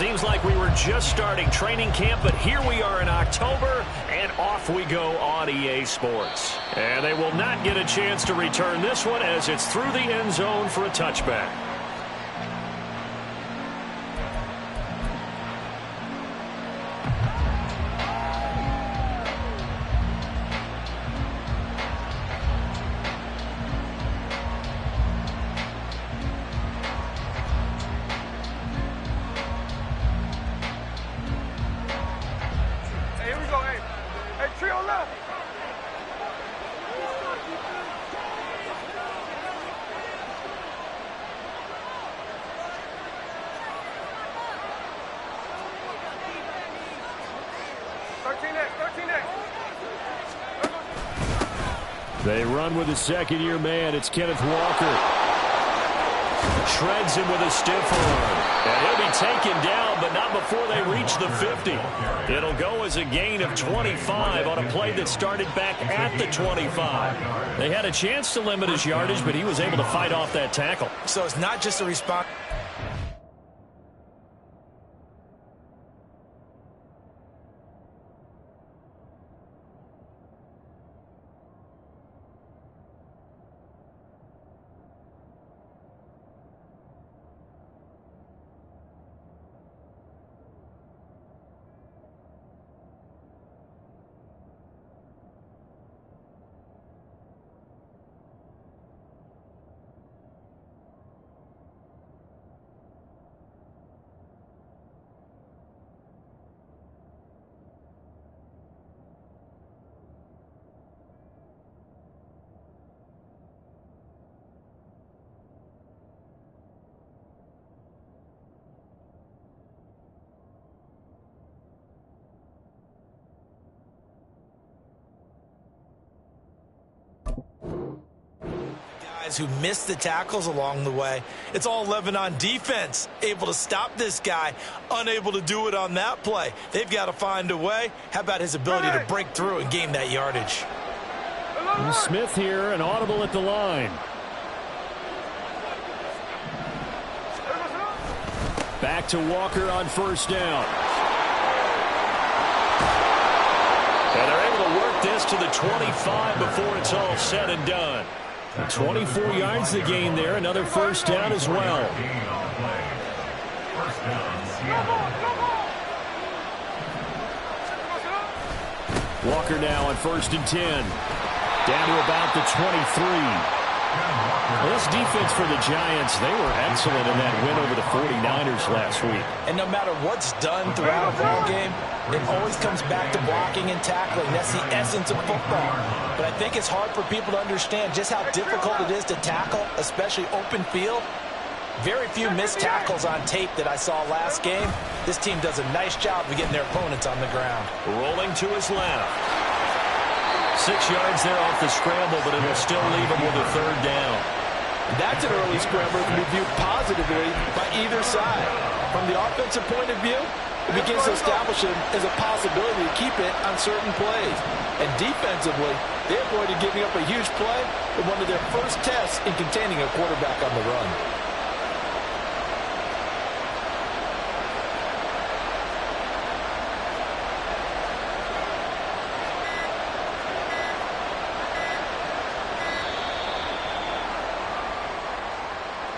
Seems like we were just starting training camp, but here we are in October, and off we go on EA Sports. And they will not get a chance to return this one as it's through the end zone for a touchback. They run with a second-year man. It's Kenneth Walker. Shreds him with a stiff arm. And he'll be taken down, but not before they reach the 50. It'll go as a gain of 25 on a play that started back at the 25. They had a chance to limit his yardage, but he was able to fight off that tackle. So it's not just a response. Who missed the tackles along the way. It's all 11 on defense. Able to stop this guy. Unable to do it on that play. They've got to find a way. How about his ability to break through and gain that yardage? Smith here, an audible at the line. Back to Walker on first down. And they're able to work this to the 25 before it's all said and done. 24 yards to gain there. Another first down as well. Walker now on 1st and 10. Down to about the 23. This defense for the Giants, they were excellent in that win over the 49ers last week. And no matter what's done throughout a ball game, it always comes back to blocking and tackling. That's the essence of football. But I think it's hard for people to understand just how difficult it is to tackle, especially open field. Very few missed tackles on tape that I saw last game. This team does a nice job of getting their opponents on the ground. Rolling to his left. 6 yards there off the scramble, but it'll still leave him with a third down. That's an early scramble to be viewed positively by either side. From the offensive point of view, it begins to establish him as a possibility to keep it on certain plays. And defensively, they avoided giving up a huge play in one of their first tests in containing a quarterback on the run.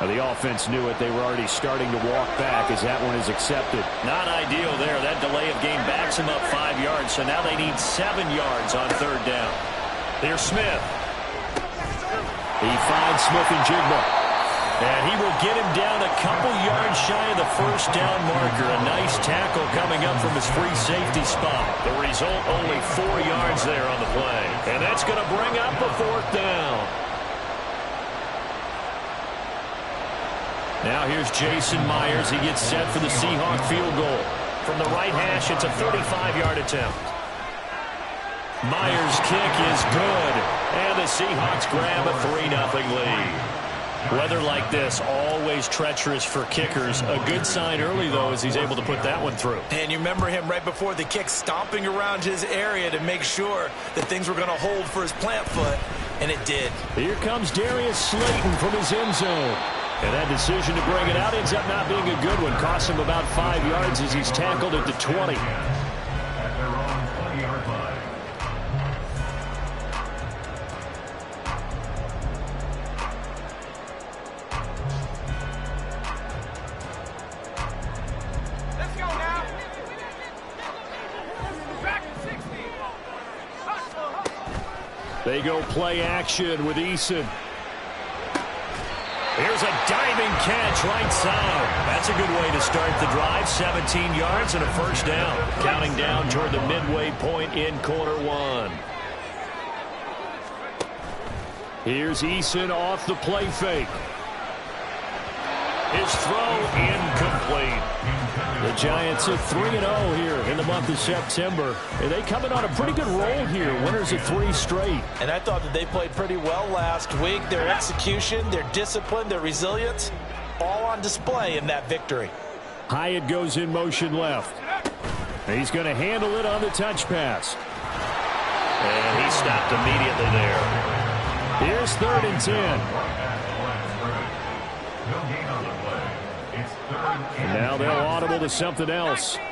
The offense knew it. They were already starting to walk back as that one is accepted. Not ideal there. That delay of game backs them up 5 yards, so now they need 7 yards on third down. Here's Smith. He finds Smith and Jigba. And he will get him down a couple yards shy of the first down marker. A nice tackle coming up from his free safety spot. The result, only 4 yards there on the play. And that's going to bring up a fourth down. Now here's Jason Myers. He gets set for the Seahawks field goal. From the right hash, it's a 35-yard attempt. Myers' kick is good. And the Seahawks grab a 3-0 lead. Weather like this, always treacherous for kickers. A good sign early, though, as he's able to put that one through. And you remember him right before the kick stomping around his area to make sure that things were going to hold for his plant foot, and it did. Here comes Darius Slayton from his end zone. And that decision to bring it out ends up not being a good one. Costs him about 5 yards as he's tackled at the 20. At their own 20-yard line. Let's go now. Back at 60. They go play action with Eason. Here's a diving catch right side. That's a good way to start the drive. 17 yards and a first down. Counting down toward the midway point in quarter one. Here's Eason off the play fake. His throw incomplete. The Giants are 3-0 here in the month of September. And they come in on a pretty good roll here. Winners of 3 straight. And I thought that they played pretty well last week. Their execution, their discipline, their resilience, all on display in that victory. Hyatt goes in motion left. He's going to handle it on the touch pass. And he stopped immediately there. Here's 3rd and 10. No gain on the play. It's 3rd and Now they'll audible to something else. 70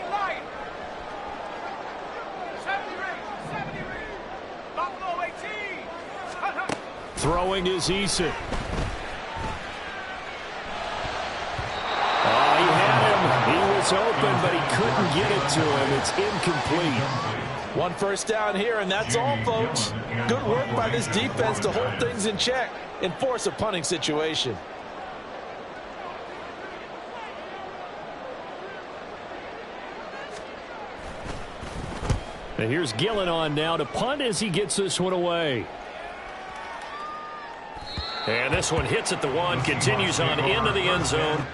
Buffalo 18. Throwing is Eason. Oh, he had him. He was open, but he couldn't get it to him. It's incomplete. 1 first down here, and that's all, folks. Good work by this defense to hold things in check and force a punting situation. And here's Gillen on now to punt as he gets this one away. And this one hits at the 1, continues on into the end zone.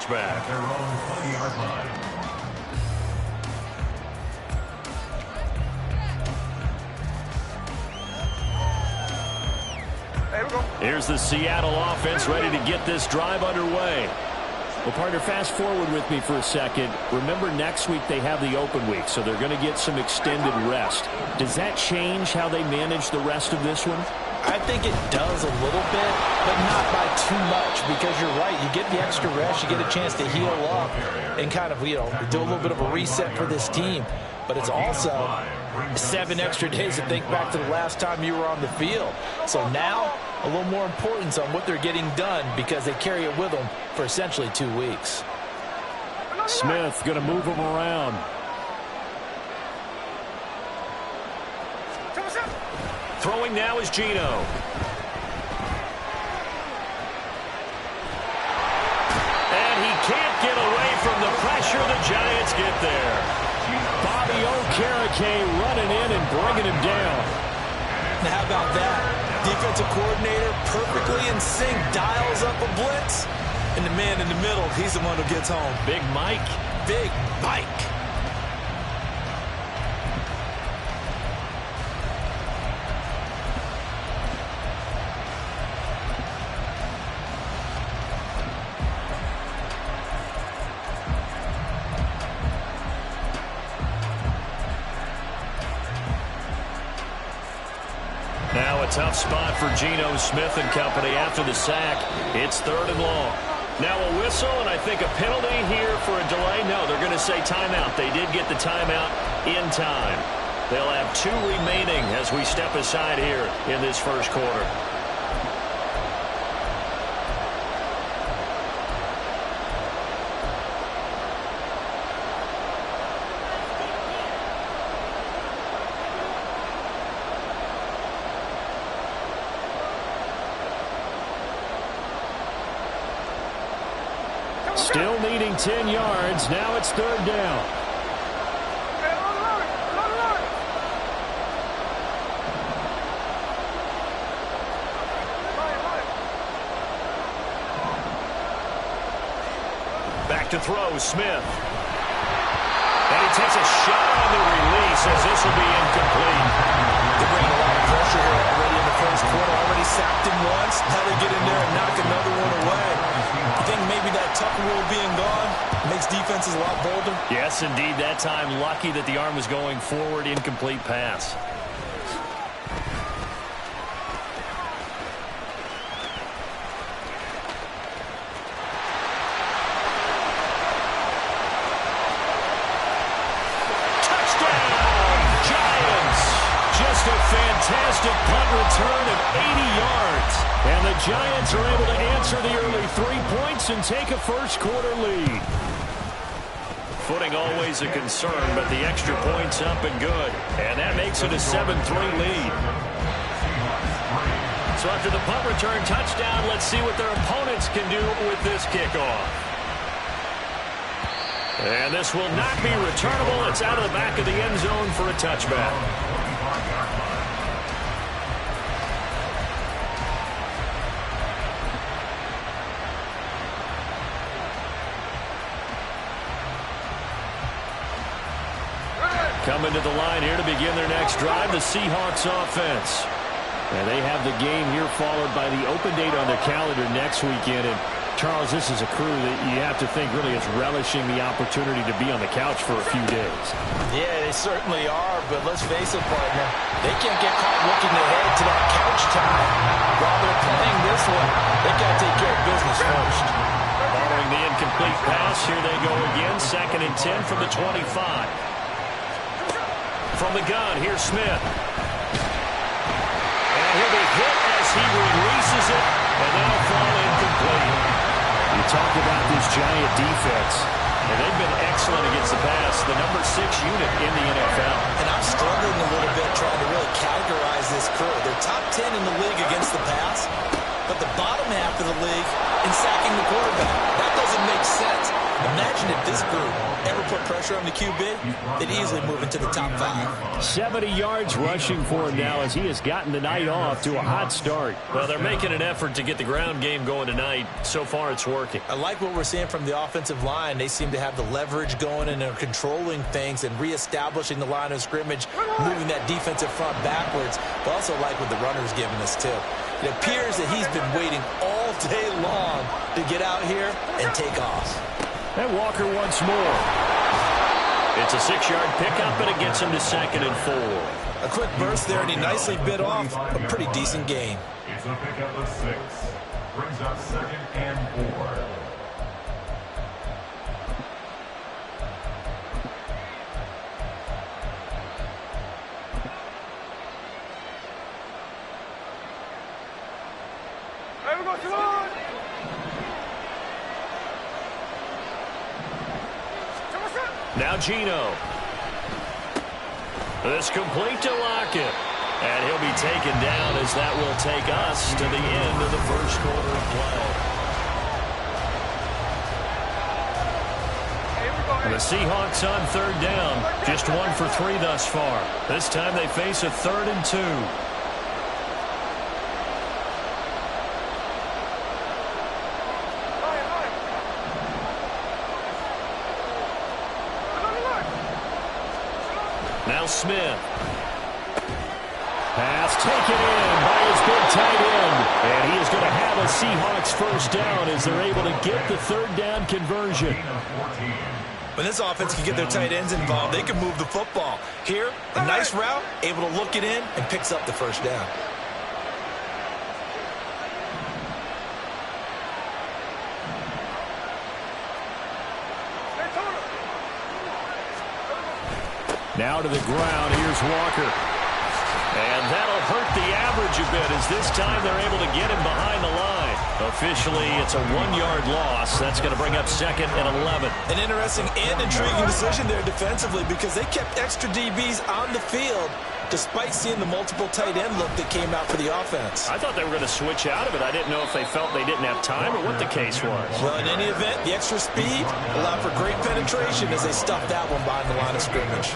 Back. At their own 20-yard line. There we go. Here's the Seattle offense ready to get this drive underway. Well, partner, fast forward with me for a second. Remember, next week they have the open week, so they're going to get some extended rest. Does that change how they manage the rest of this one? I think it does a little bit, but not by too much, because you're right. You get the extra rest, you get a chance to heal up and kind of, do a little bit of a reset for this team. But it's also 7 extra days to think back to the last time you were on the field. So now, a little more importance on what they're getting done, because they carry it with them for essentially 2 weeks. Smith going to move him around. Throwing now is Geno. And he can't get away from the pressure. The Giants get there. Bobby Okereke running in and bringing him down. Now, how about that? Defensive coordinator perfectly in sync, dials up a blitz, and the man in the middle, he's the one who gets home. Big Mike. Big Mike. Now a tough spot for Geno Smith and company after the sack. It's 3rd and long. Now a whistle and I think a penalty here for a delay. No, they're going to say timeout. They did get the timeout in time. They'll have 2 remaining as we step aside here in this first quarter. Still needing 10 yards. Now it's 3rd down. Back to throw, Smith. And he takes a shot on the release as this will be incomplete. They're bringing a lot of pressure here already in the first quarter. Already sacked him once. Now they get in there and knock another one away. You think maybe that Tucker rule being gone makes defenses a lot bolder? Yes, indeed. That time, lucky that the arm was going forward. Incomplete pass. Fantastic punt return of 80 yards. And the Giants are able to answer the early 3 points and take a first quarter lead. Footing always a concern, but the extra point's up and good. And that makes it a 7-3 lead. So after the punt return touchdown, let's see what their opponents can do with this kickoff. And this will not be returnable. It's out of the back of the end zone for a touchback. Coming to the line here to begin their next drive, the Seahawks offense. And they have the game here followed by the open date on their calendar next weekend. And Charles, this is a crew that you have to think really is relishing the opportunity to be on the couch for a few days. Yeah, they certainly are, but let's face it, partner. They can't get caught looking ahead to that couch time while they're playing this one. They got to take care of business first. Following the incomplete pass, here they go again. 2nd and 10 from the 25. From the gun, here's Smith. And he'll be hit as he releases it, and that'll fall incomplete. You talk about this Giant defense. And they've been excellent against the pass, the number 6 unit in the NFL. And I'm struggling a little bit trying to really categorize this crew. They're top 10 in the league against the pass, but the bottom half of the league in sacking the quarterback. That doesn't make sense. Imagine if this group ever put pressure on the QB, they'd easily move into the top 5. 70 yards rushing for him now as he has gotten the night off to a hot start. Well, they're making an effort to get the ground game going tonight. So far, it's working. I like what we're seeing from the offensive line. They seem to have the leverage going and are controlling things and reestablishing the line of scrimmage, moving that defensive front backwards. But also like what the runner's giving us, too. It appears that he's been waiting all day long to get out here and take off. And Walker once more. It's a 6-yard pickup, and it gets him to 2nd and 4. A quick burst there, and he nicely bit off a pretty decent gain. It's a pickup of 6. Brings up 2nd and 4. Hey, we go, Simone! Now Gino. This complete to Lockett. And he'll be taken down as that will take us to the end of the first quarter of play. And the Seahawks on 3rd down. Just 1 for 3 thus far. This time they face a 3rd and 2. Now Smith. Pass taken in by his big tight end. And he is going to have a Seahawks first down as they're able to get the 3rd down conversion. When this offense can get their tight ends involved, they can move the football. Here, a nice route, able to look it in, and picks up the first down. Now to the ground. Here's Walker. And that'll hurt the average a bit as this time they're able to get him behind the line. Officially, it's a 1-yard loss. That's going to bring up 2nd and 11. An interesting and intriguing decision there defensively because they kept extra DBs on the field despite seeing the multiple tight end look that came out for the offense. I thought they were going to switch out of it. I didn't know if they felt they didn't have time or what the case was. Well, in any event, the extra speed allowed for great penetration as they stuffed that one behind the line of scrimmage.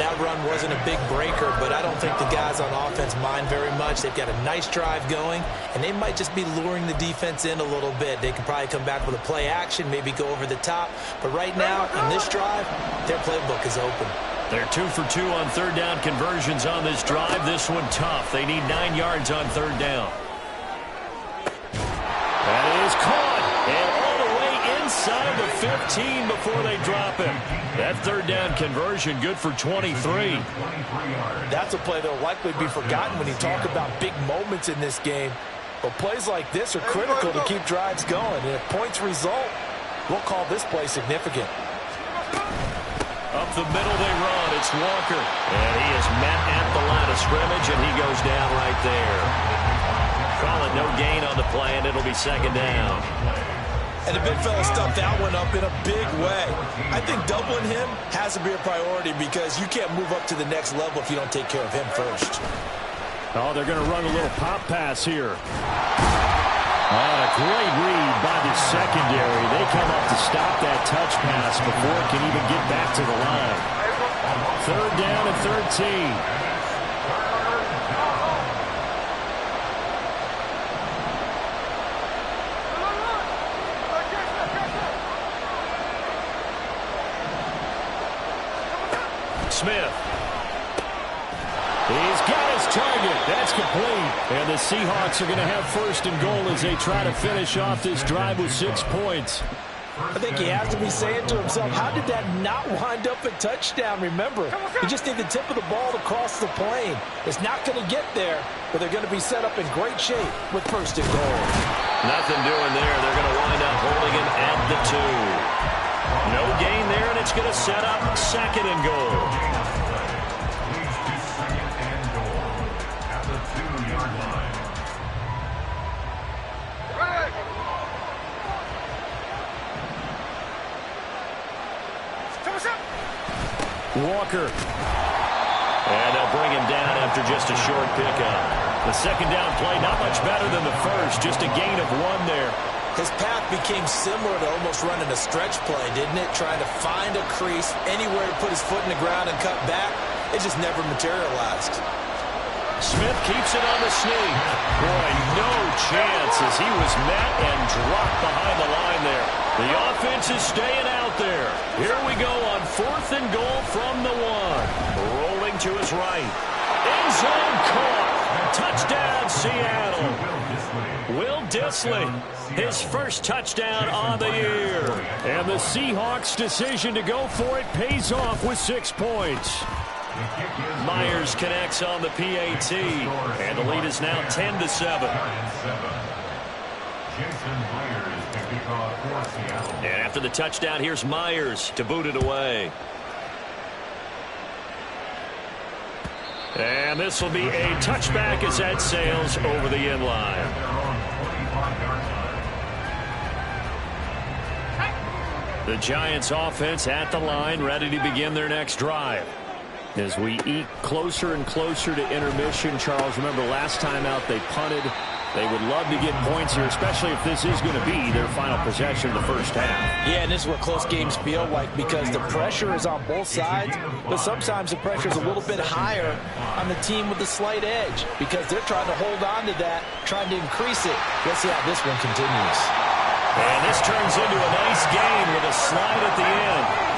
That run wasn't a big breaker, but I don't think the guys on offense mind very much. They've got a nice drive going, and they might just be luring the defense in a little bit. They can probably come back with a play action, maybe go over the top. But right now, in this drive, their playbook is open. They're 2 for 2 on third down conversions on this drive. This one tough. They need 9 yards on third down. That is caught. And all the way inside the 15 before they drop him. That third down conversion good for 23. That's a play that will likely be forgotten when you talk about big moments in this game. But plays like this are critical to keep drives going. And if points result, we'll call this play significant. Up the middle they run. It's Walker. And he is met at the line of scrimmage, and he goes down right there. Call it no gain on the play, and it'll be 2nd down. And the big fella stuffed that one up in a big way. I think doubling him has to be a priority because you can't move up to the next level if you don't take care of him first. Oh, they're going to run a little pop pass here. A great read by the secondary. They come up to stop that touch pass before it can even get back to the line. 3rd down and 13. Smith. He's got his target. That's complete. And the Seahawks are going to have 1st and goal as they try to finish off this drive with 6 points. I think he has to be saying to himself, how did that not wind up a touchdown? Remember, you just need the tip of the ball to cross the plane. It's not going to get there, but they're going to be set up in great shape with 1st and goal. Nothing doing there. They're going to wind up holding him at the 2. No gain there, and it's going to set up 2nd and goal. Walker. And they'll bring him down after just a short pickup. The 2nd down play, not much better than the first, just a gain of 1 there. His path became similar to almost running a stretch play, didn't it? Trying to find a crease, anywhere to put his foot in the ground and cut back. It just never materialized. Smith keeps it on the sneak. Boy, no chance as he was met and dropped behind the line there. The offense is staying out there. Here we go on 4th and goal from the 1. Rolling to his right. End zone caught. Touchdown, Seattle. Will Dissly, his 1st touchdown on the year. And the Seahawks' decision to go for it pays off with 6 points. Myers connects on the PAT, and the lead is now 10-7. And after the touchdown, here's Myers to boot it away. And this will be a touchback as that sails over the end line. The Giants offense at the line, ready to begin their next drive. As we eke closer and closer to intermission, Charles, remember last time out they punted. They would love to get points here, especially if this is going to be their final possession of the first half. Yeah, and this is what close games feel like because the pressure is on both sides, but sometimes the pressure is a little bit higher on the team with the slight edge because they're trying to hold on to that, trying to increase it. Let's see how this one continues. And this turns into a nice game with a slide at the end.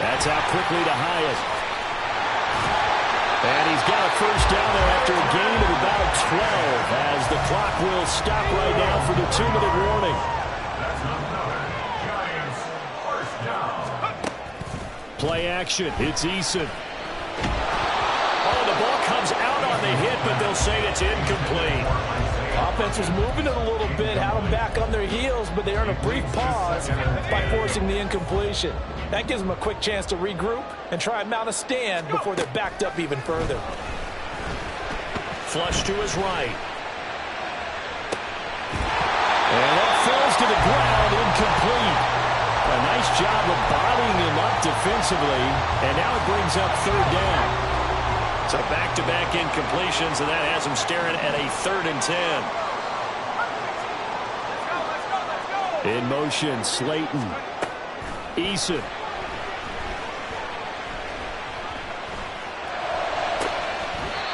That's out quickly to Hyatt. And he's got a 1st down there after a gain of about 12 as the clock will stop right now for the 2-minute warning. Play action. It's Eason. Oh, the ball comes out on the hit, but they'll say it's incomplete. Offense was moving it a little bit, had them back on their heels, but they earned a brief pause by forcing the incompletion. That gives them a quick chance to regroup and try and mount a stand before they're backed up even further. Flush to his right. And that falls to the ground, incomplete. A nice job of bodying him up defensively, and now it brings up third down. So back-to-back incompletions, and that has him staring at a 3rd and 10. In motion, Slayton. Eason.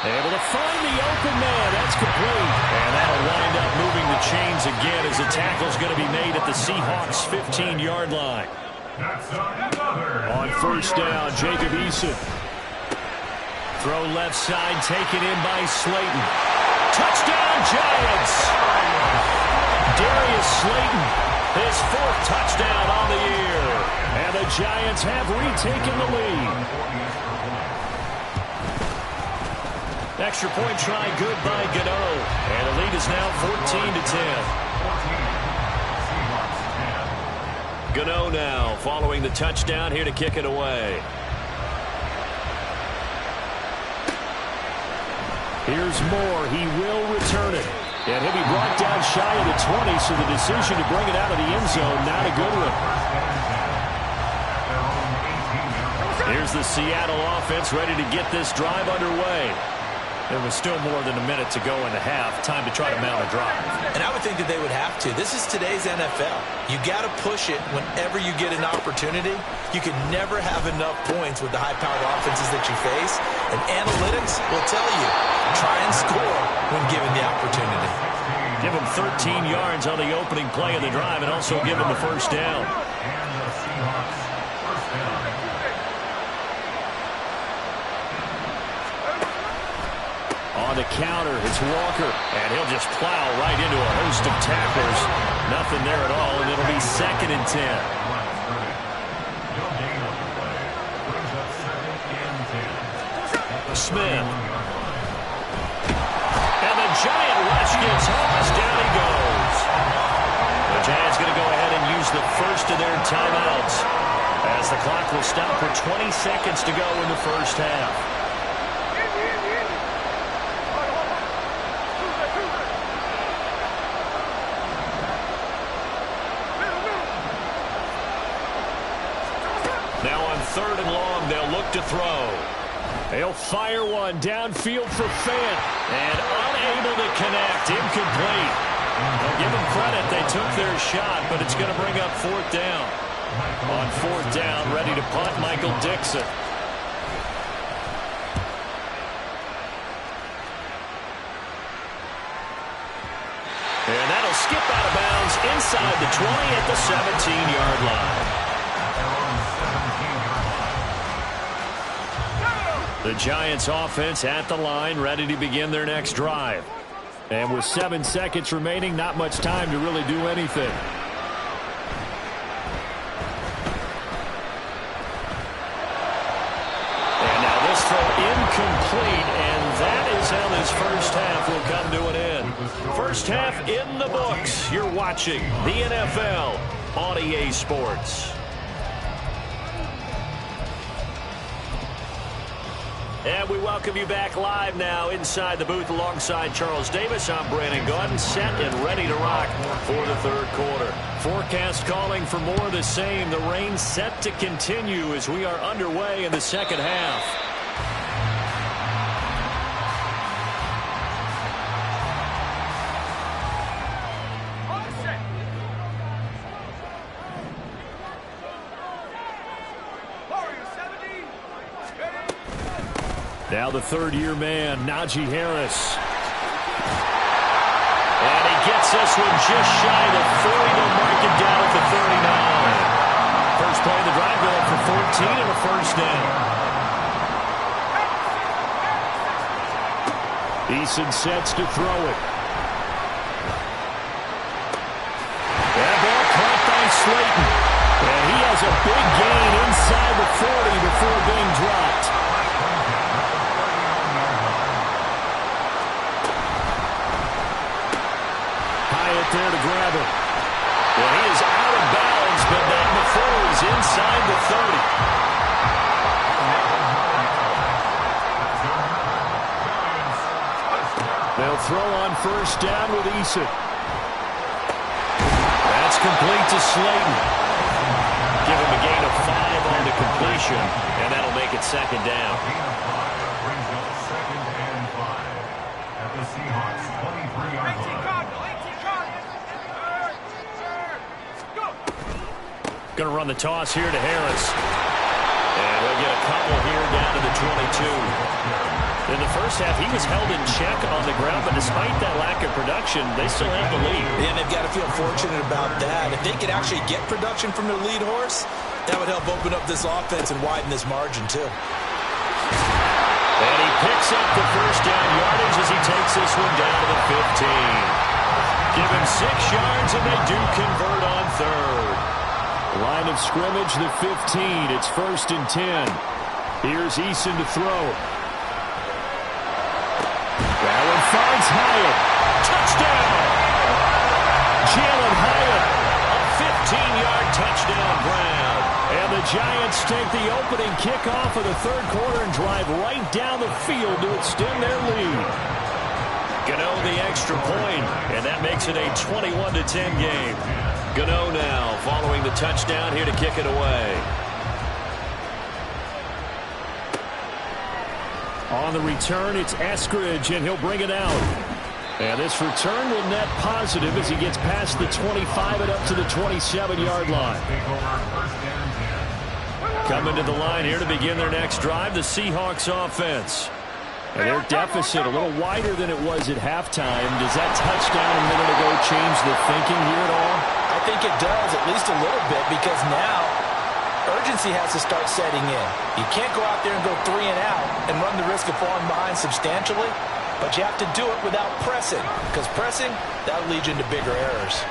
Able to find the open man. That's complete. And that'll wind up moving the chains again as the tackle's going to be made at the Seahawks' 15-yard line. On first down, Jacob Eason. Throw left side, taken in by Slayton. Touchdown, Giants! Darius Slayton, his 4th touchdown on the year. And the Giants have retaken the lead. Extra point try good by Gano. And the lead is now 14-10. Gano now following the touchdown here to kick it away. Here's Moore. He will return it. And he'll be brought down shy of the 20, so the decision to bring it out of the end zone, not a good one. Here's the Seattle offense ready to get this drive underway. There was still more than a minute to go in the half. Time to try to mount a drive. And I would think that they would have to. This is today's NFL. You got to push it whenever you get an opportunity. You can never have enough points with the high-powered offenses that you face. And analytics will tell you, try and score when given the opportunity. Give them 13 yards on the opening play of the drive and also give them the first down. On the counter, it's Walker, and he'll just plow right into a host of tacklers. Nothing there at all, and it'll be 2nd and 10. Smith. And the giant rush gets tossed. Down he goes. The Giants going to go ahead and use the first of their timeouts as the clock will stop for 20 seconds to go in the first half. Now on 3rd and long, they'll look to throw. They'll fire one downfield for Fant. And unable to connect. Incomplete. They'll give them credit. They took their shot, but it's going to bring up 4th down. On 4th down, ready to punt, Michael Dixon. And that'll skip out of bounds inside the 20 at the 17-yard line. The Giants offense at the line, ready to begin their next drive. And with 7 seconds remaining, not much time to really do anything. And now this throw incomplete, and that is how this first half will come to an end. First half in the books. You're watching the NFL on EA Sports. And we welcome you back live now inside the booth alongside Charles Davis. I'm Brandon Gaudin, set and ready to rock for the 3rd quarter. Forecast calling for more of the same. The rain set to continue as we are underway in the 2nd half. Now the 3rd-year man, Najee Harris. And he gets this one just shy of the 40. They'll mark him down at the 39. First play of the drive going for 14 and a first down. Eason sets to throw it. That ball caught by Slayton. And he has a big gain inside the 40 before being dropped. throw on first down with Eason. That's complete to Slayton. Give him a gain of 5 on the completion, and that'll make it second down. Brings up second and 5 at the Seahawks 23-yard line. Going to run the toss here to Harris. And we'll get a couple here down to the 22. In the first half, he was held in check on the ground, but despite that lack of production, they still have the lead. And they've got to feel fortunate about that. If they could actually get production from their lead horse, that would help open up this offense and widen this margin, too. And he picks up the first down yardage as he takes this one down to the 15. Give him 6 yards, and they do convert on third. Line of scrimmage, the 15. It's 1st and 10. Here's Eason to throw. That one finds Hyatt. Touchdown! Jalen Hyatt, a 15-yard touchdown grab. And the Giants take the opening kickoff of the third quarter and drive right down the field to extend their lead. Gano the extra point, and that makes it a 21-10 game. Gano now following the touchdown here to kick it away. On the return, it's Eskridge, and he'll bring it out. And this return will net positive as he gets past the 25 and up to the 27-yard line. Coming to the line here to begin their next drive, the Seahawks offense. And their deficit a little wider than it was at halftime. Does that touchdown a minute ago change the thinking here at all? I think it does, at least a little bit, because now urgency has to start setting in. You can't go out there and go 3 and out and run the risk of falling behind substantially, but you have to do it without pressing, because pressing, that'll lead you into bigger errors.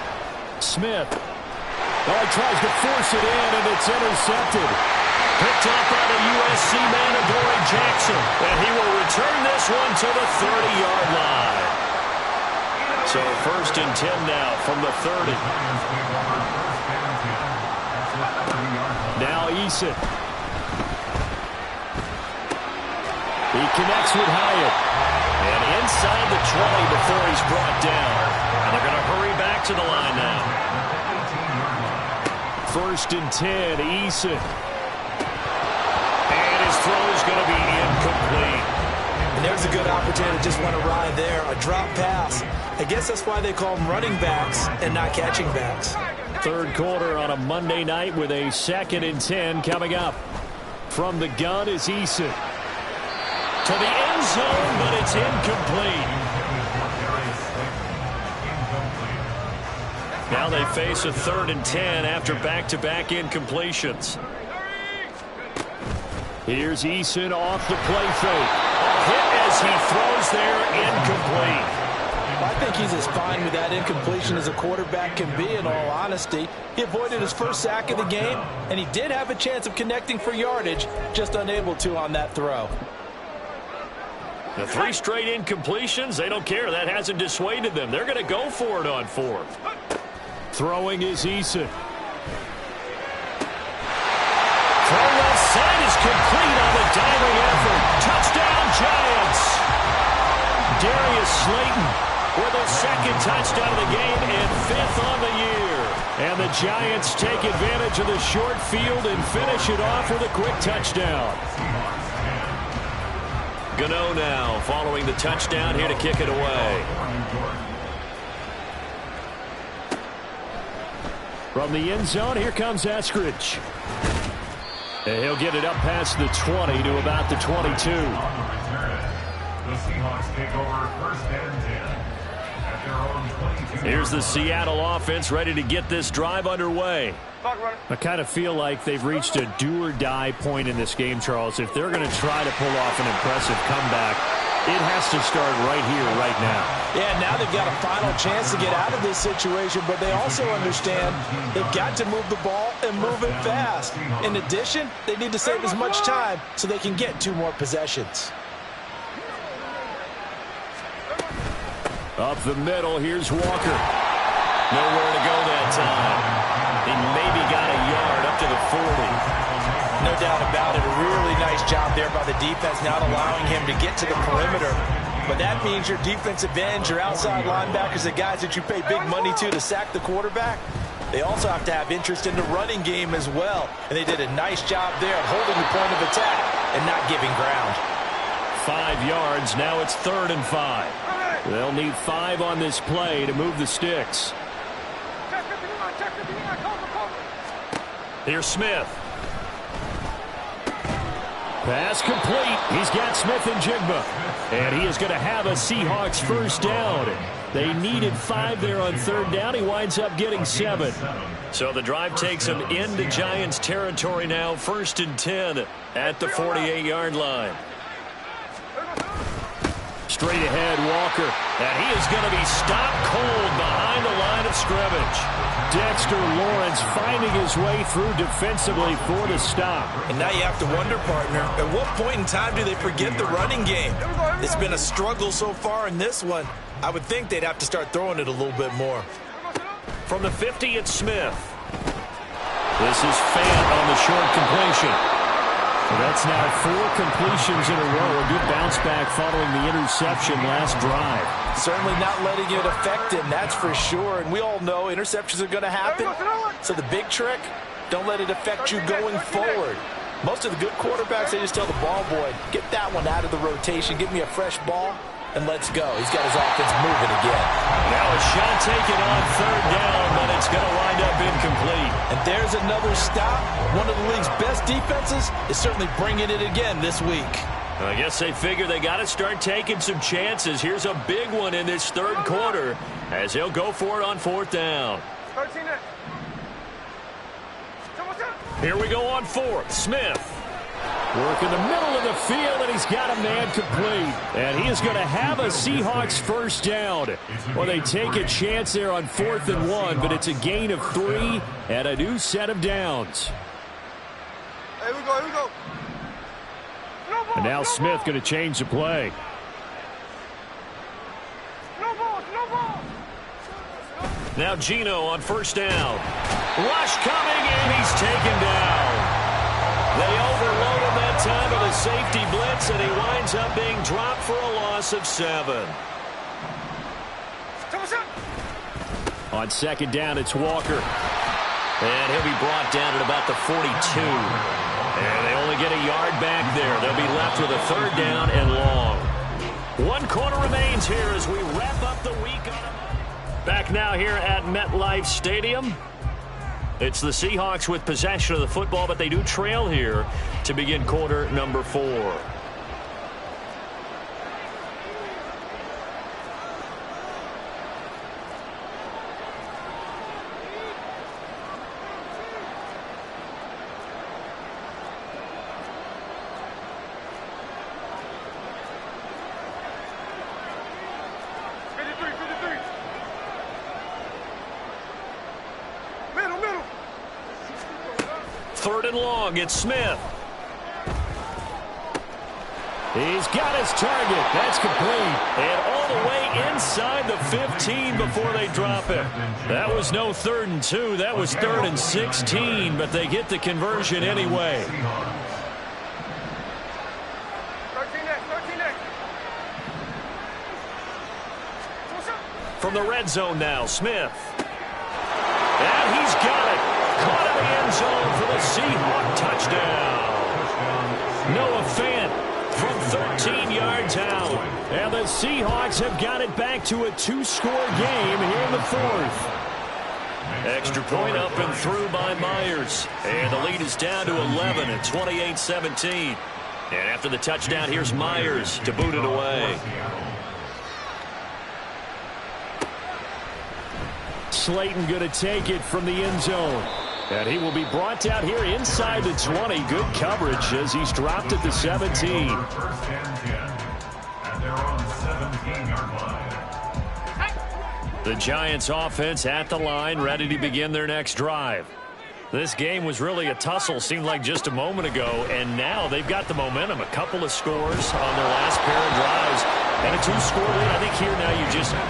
Smith. Oh, he tries to force it in, and it's intercepted. Picked up by the USC man, Adoree Jackson. And he will return this one to the 30-yard line. So 1st and 10 now from the 30. Now Eason. He connects with Hyatt. And inside the 20 before he's brought down. And they're going to hurry back to the line now. 1st and 10, Eason. And his throw is going to be incomplete. And there's a good opportunity to just want to ride there. A drop pass. I guess that's why they call them running backs and not catching backs. Third quarter on a Monday night with a 2nd and 10 coming up. From the gun is Eason. To the end zone, but it's incomplete. Now they face a 3rd and 10 after back-to-back incompletions. Here's Eason off the play fake. Hit as he throws there, incomplete. I think he's as fine with that incompletion as a quarterback can be, in all honesty. He avoided his first sack of the game, and he did have a chance of connecting for yardage, just unable to on that throw. The 3 straight incompletions, they don't care. That hasn't dissuaded them. They're going to go for it on 4th. Throwing is Eason. Throw left side is complete on the diving effort. Touchdown, Giants. Darius Slayton with a 2nd touchdown of the game and 5th on the year. And the Giants take advantage of the short field and finish it off with a quick touchdown. Gano now following the touchdown here to kick it away. From the end zone, here comes Eskridge. And he'll get it up past the 20 to about the 22. The Seahawks take over 1st and 10 at their own 22. Here's the Seattle offense ready to get this drive underway. I kind of feel like they've reached a do-or-die point in this game, Charles. If they're going to try to pull off an impressive comeback, it has to start right here, right now. Yeah, now they've got a final chance to get out of this situation, but they also understand they've got to move the ball and move it fast. In addition, they need to save as much time so they can get 2 more possessions. Up the middle, here's Walker. Nowhere to go that time. He maybe got a yard up to the 40. No doubt about it. A really nice job there by the defense, not allowing him to get to the perimeter. But that means your defensive ends, your outside linebackers, the guys that you pay big money to sack the quarterback, they also have to have interest in the running game as well. And they did a nice job there of holding the point of attack and not giving ground. 5 yards. Now it's 3rd and 5. They'll need 5 on this play to move the sticks. Here's Smith. Pass complete. He's got Smith and Jigba. And he is going to have a Seahawks first down. They needed 5 there on 3rd down. He winds up getting 7. So the drive takes him into Giants territory now. 1st and 10 at the 48-yard line. Straight ahead, Walker. And he is going to be stopped cold behind the line of scrimmage. Dexter Lawrence finding his way through defensively for the stop. And now you have to wonder, partner, at what point in time do they forget the running game? It's been a struggle so far in this one. I would think they'd have to start throwing it a little bit more. From the 50, it's Smith. This is Fant on the short completion. That's now 4 completions in a row. A good bounce back following the interception last drive. Certainly not letting it affect him, that's for sure. And we all know interceptions are going to happen. So the big trick, don't let it affect you going forward. Most of the good quarterbacks, they just tell the ball boy, get that one out of the rotation, give me a fresh ball, and let's go. He's got his offense moving again. Now a shot taken on 3rd down, but it's going to wind up incomplete. And there's another stop. One of the league's best defenses is certainly bringing it again this week. I guess they figure they got to start taking some chances. Here's a big one in this 3rd quarter as they'll go for it on 4th down. Here we go on 4th. Smith. Work in the middle of the field, and he's got a man complete. And he is going to have a Seahawks first down. Well, they take a chance there on 4th and 1, but it's a gain of 3 and a new set of downs. Here we go, here we go. And now Smith going to change the play. Now Geno on 1st down. Rush coming, and he's taken down. They overload him that time with a safety blitz, and he winds up being dropped for a loss of 7. On 2nd down, it's Walker. And he'll be brought down at about the 42. And they only get a yard back there. They'll be left with a 3rd down and long. 1 quarter remains here as we wrap up the week on a... Back now here at MetLife Stadium. It's the Seahawks with possession of the football, but they do trail here to begin quarter number 4. Third and long, it's Smith. He's got his target. That's complete. And all the way inside the 15 before they drop it. That was no 3rd and 2. That was 3rd and 16, but they get the conversion anyway. From the red zone now, Smith. And he's got it. Caught in the end zone for the Seahawk touchdown. Noah Fant from 13 yards out. And the Seahawks have got it back to a 2-score game here in the 4th. Extra point up and through by Myers. And the lead is down to 11 at 28-17. And after the touchdown, here's Myers to boot it away. Slayton going to take it from the end zone. And he will be brought down here inside the 20. Good coverage as he's dropped at the 17. First and 10. And they're on the 17-yard line. The Giants offense at the line, ready to begin their next drive. This game was really a tussle, seemed like just a moment ago, and now they've got the momentum. A couple of scores on their last pair of drives, and a 2-score lead. I think here now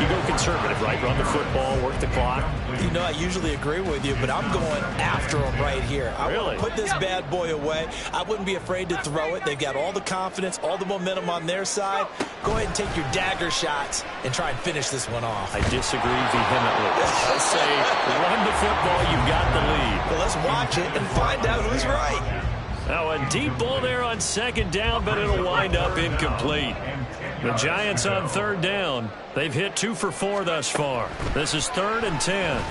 you go conservative, right? Run the football, work the clock. You know, I usually agree with you, but I'm going after them right here. I want to put this bad boy away. I wouldn't be afraid to throw it. They've got all the confidence, all the momentum on their side. Go ahead and take your dagger shots and try and finish this one off. I disagree vehemently. I say run the football, you've got the lead. Well, let's watch it and find out who's right. Now a deep ball there on second down, but it'll wind up incomplete. The Giants on third down. They've hit 2 for 4 thus far. This is 3rd and 10.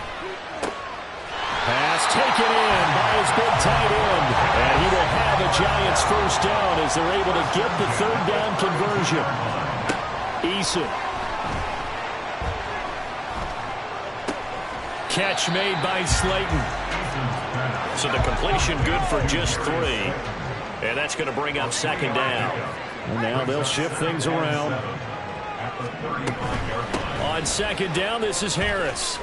Pass taken in by his big tight end. And he will have a Giants first down as they're able to get the third down conversion. Eason. Catch made by Slayton. So the completion good for just 3. And that's going to bring up second down. And now they'll shift things around. On second down, this is Harris.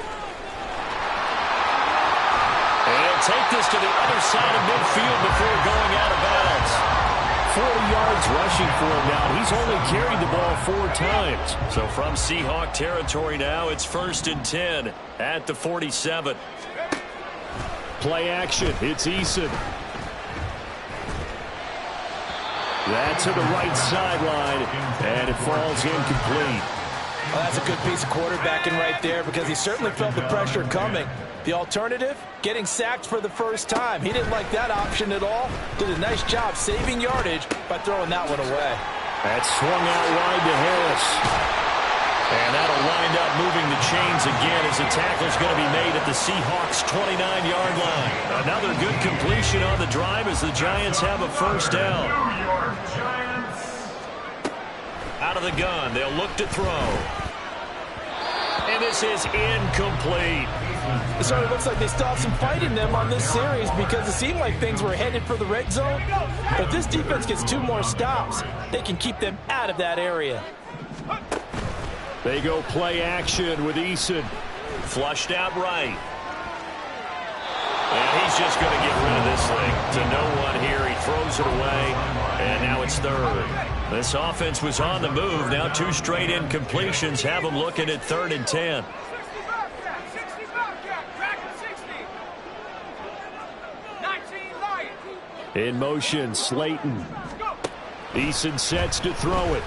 And he'll take this to the other side of midfield before going out of bounds. 40 yards rushing for him now. He's only carried the ball 4 times. So from Seahawk territory now, it's 1st and 10 at the 47. Play action. It's Eason. That to the right sideline, and it falls incomplete. Well, that's a good piece of quarterbacking right there because he certainly felt the pressure coming. The alternative, getting sacked for the first time. He didn't like that option at all. Did a nice job saving yardage by throwing that one away. That swung out wide to Harris. And that'll wind up moving the chains again as the tackle's going to be made at the Seahawks' 29-yard line. Another good completion on the drive as the Giants have a first down. Out of the gun, they'll look to throw. And this is incomplete. It certainly looks like they still have some fight in them on this series because it seemed like things were headed for the red zone. But if this defense gets 2 more stops, they can keep them out of that area. They go play action with Eason. Flushed out right. And he's just going to get rid of this thing to no one here. He throws it away, and now it's 3rd. This offense was on the move. Now 2 straight incompletions have them looking at 3rd and 10. In motion, Slayton. Eason sets to throw it.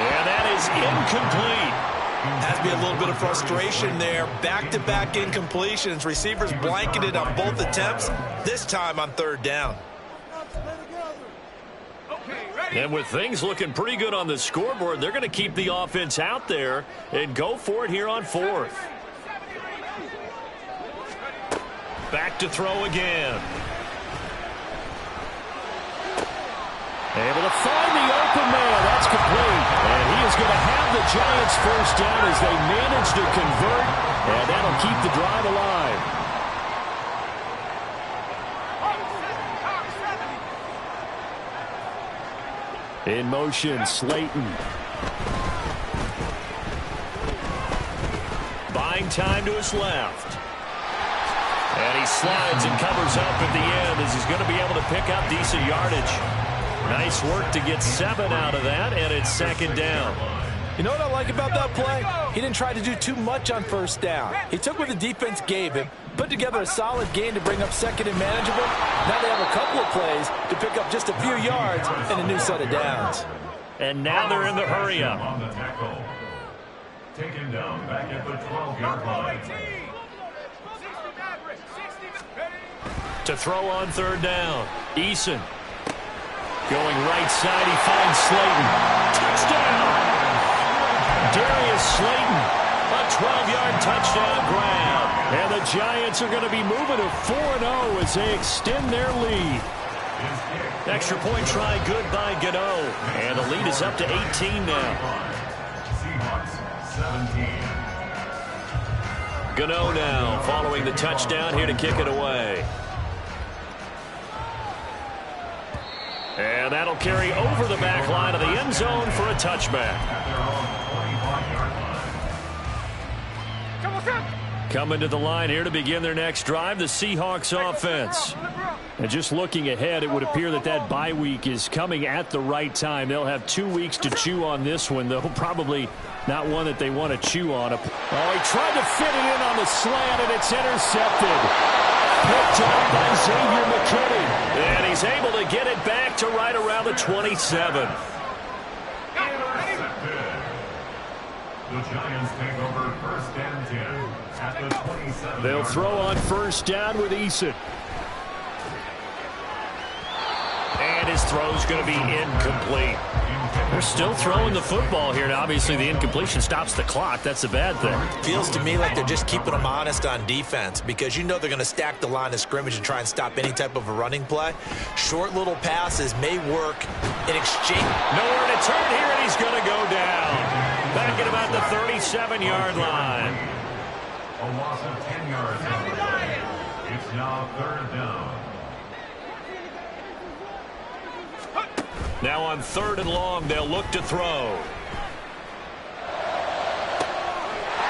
And that is incomplete. Has to be a little bit of frustration there. Back-to-back incompletions. Receivers blanketed on both attempts, this time on 3rd down. And with things looking pretty good on the scoreboard, they're going to keep the offense out there and go for it here on 4th. Back to throw again. Able to find the open man. That's complete. And he is going to have the Giants first down as they manage to convert. And that'll keep the drive alive. In motion, Slayton. Buying time to his left. And he slides and covers up at the end as he's going to be able to pick up decent yardage. Nice work to get 7 out of that, and it's 2nd down. You know what I like about that play? He didn't try to do too much on 1st down. He took what the defense gave him, put together a solid game to bring up 2nd and manageable. Now they have a couple of plays to pick up just a few yards and a new set of downs. And now they're in the hurry-up. Taken down back at the 12-yard line. To throw on 3rd down, Eason. Going right side, he finds Slayton. Touchdown! Darius Slayton, a 12-yard touchdown grab. And the Giants are going to be moving to 4-0 as they extend their lead. Extra point try good by Gano. And the lead is up to 18 now. Seahawks 17. Gano now following the touchdown here to kick it away. And that'll carry over the back line of the end zone for a touchback. Coming to the line here to begin their next drive, the Seahawks offense. And just looking ahead, it would appear that that bye week is coming at the right time. They'll have 2 weeks to chew on this one, though probably not one that they want to chew on. Oh, he tried to fit it in on the slant, and it's intercepted. Picked up by Xavier McKinney. And he's able to get it back to right around the 27. The Giants take over first and 10 at the 27. They'll throw on first down with Eason. And his throw's going to be incomplete. They're still throwing the football here. Now, obviously, the incompletion stops the clock. That's a bad thing. Feels to me like they're just keeping them honest on defense because you know they're going to stack the line of scrimmage and try and stop any type of a running play. Short little passes may work in exchange. Nowhere to turn here, and he's going to go down. Back at about the 37-yard line. A loss of 10 yards. It's now third down. Now on 3rd and long, they'll look to throw.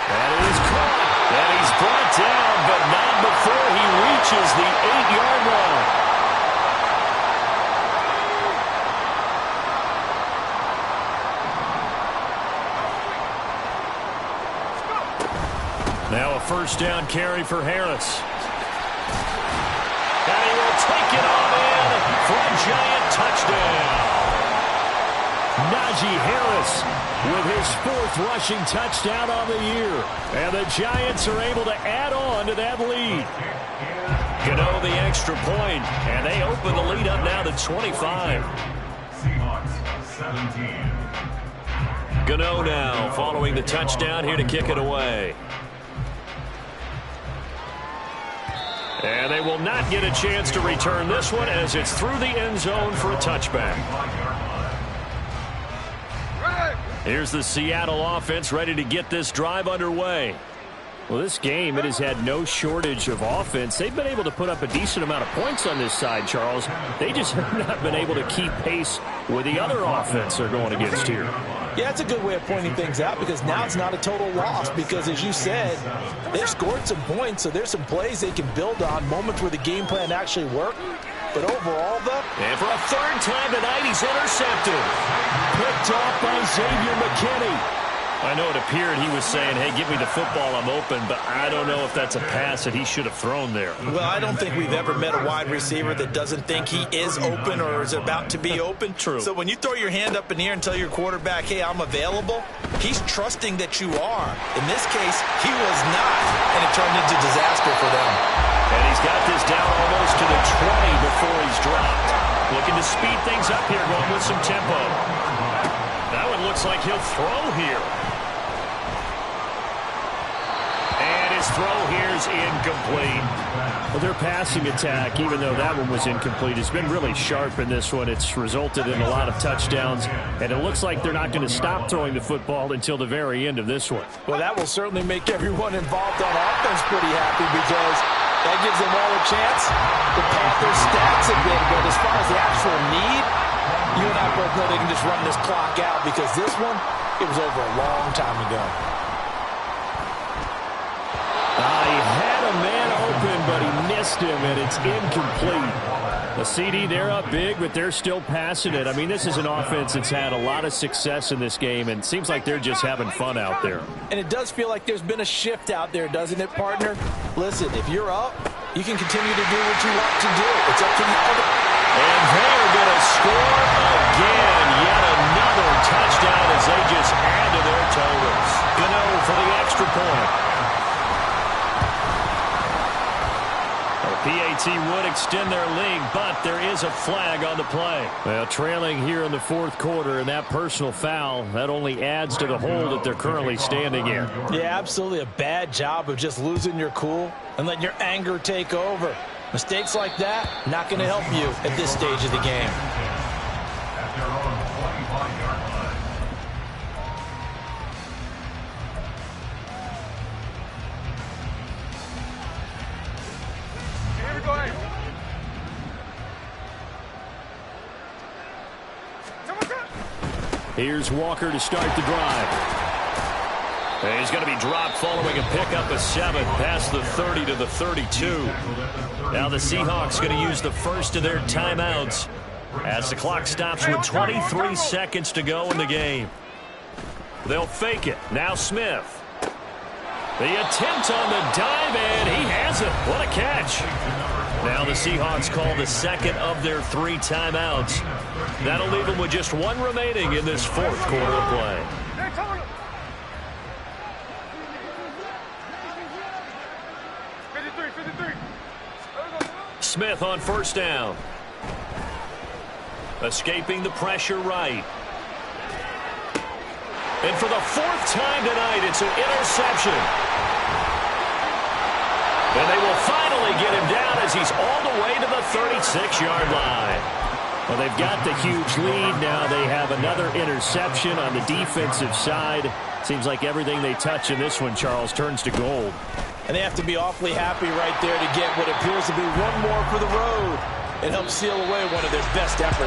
That is caught. And he's brought down, but not before he reaches the 8-yard line. Now a first down carry for Harris. And he will take it on in for a Giant touchdown. Najee Harris with his 4th rushing touchdown on the year. And the Giants are able to add on to that lead. Gano the extra point, and they open the lead up now to 25. Seahawks 17. Gano now following the touchdown here to kick it away. And they will not get a chance to return this one as it's through the end zone for a touchback. Here's the Seattle offense ready to get this drive underway. Well, this game, it has had no shortage of offense. They've been able to put up a decent amount of points on this side, Charles. They just have not been able to keep pace with the other offense they're going against here. Yeah, it's a good way of pointing things out because now it's not a total loss because, as you said, they've scored some points, so there's some plays they can build on, moments where the game plan actually worked. But overall, though, and for a 3rd time tonight, he's intercepted. Picked off by Xavier McKinney. I know it appeared he was saying, hey, give me the football, I'm open, but I don't know if that's a pass that he should have thrown there. Well, I don't think we've ever met a wide receiver that doesn't think he is open or is about to be open. True. So when you throw your hand up in the air and tell your quarterback, hey, I'm available, he's trusting that you are. In this case, he was not, and it turned into disaster for them. And he's got this down almost to the 20 before he's dropped. Looking to speed things up here, going with some tempo. That one looks like he'll throw here. And his throw here is incomplete. Well, their passing attack, even though that one was incomplete, has been really sharp in this one. It's resulted in a lot of touchdowns, and it looks like they're not going to stop throwing the football until the very end of this one. Well, that will certainly make everyone involved on offense pretty happy because that gives them all a chance to pad their stats a bit. But as far as the actual need, you and I both know they can just run this clock out because this one, it was over a long time ago. He had a man open, but he missed him, and it's incomplete. The CD, they're up big, but they're still passing it. I mean, this is an offense that's had a lot of success in this game, and it seems like they're just having fun out there. And it does feel like there's been a shift out there, doesn't it, partner? Listen, if you're up, you can continue to do what you want to do. It's up to the other. And they're going to score again. Yet another touchdown as they just add to their totals. Gano for the extra point. PAT would extend their lead, but there is a flag on the play. Well, trailing here in the 4th quarter, and that personal foul, that only adds to the hole that they're currently standing in. Yeah, absolutely a bad job of just losing your cool and letting your anger take over. Mistakes like that, not going to help you at this stage of the game. At their own 25-yard line. Here we go. Here's Walker to start the drive. And he's going to be dropped following a pickup of 7 past the 30 to the 32. Now the Seahawks going to use the first of their timeouts as the clock stops with 23 seconds to go in the game. They'll fake it. Now Smith. The attempt on the dive, and he has it. What a catch. Now the Seahawks call the second of their 3 timeouts. That'll leave them with just 1 remaining in this 4th quarter of play. Smith on first down. Escaping the pressure right. And for the 4th time tonight, it's an interception. And they will finally get him down as he's all the way to the 36-yard line. Well, they've got the huge lead. Now they have another interception on the defensive side. Seems like everything they touch in this one, Charles, turns to gold. And they have to be awfully happy right there to get what appears to be one more for the road and help seal away one of their best efforts.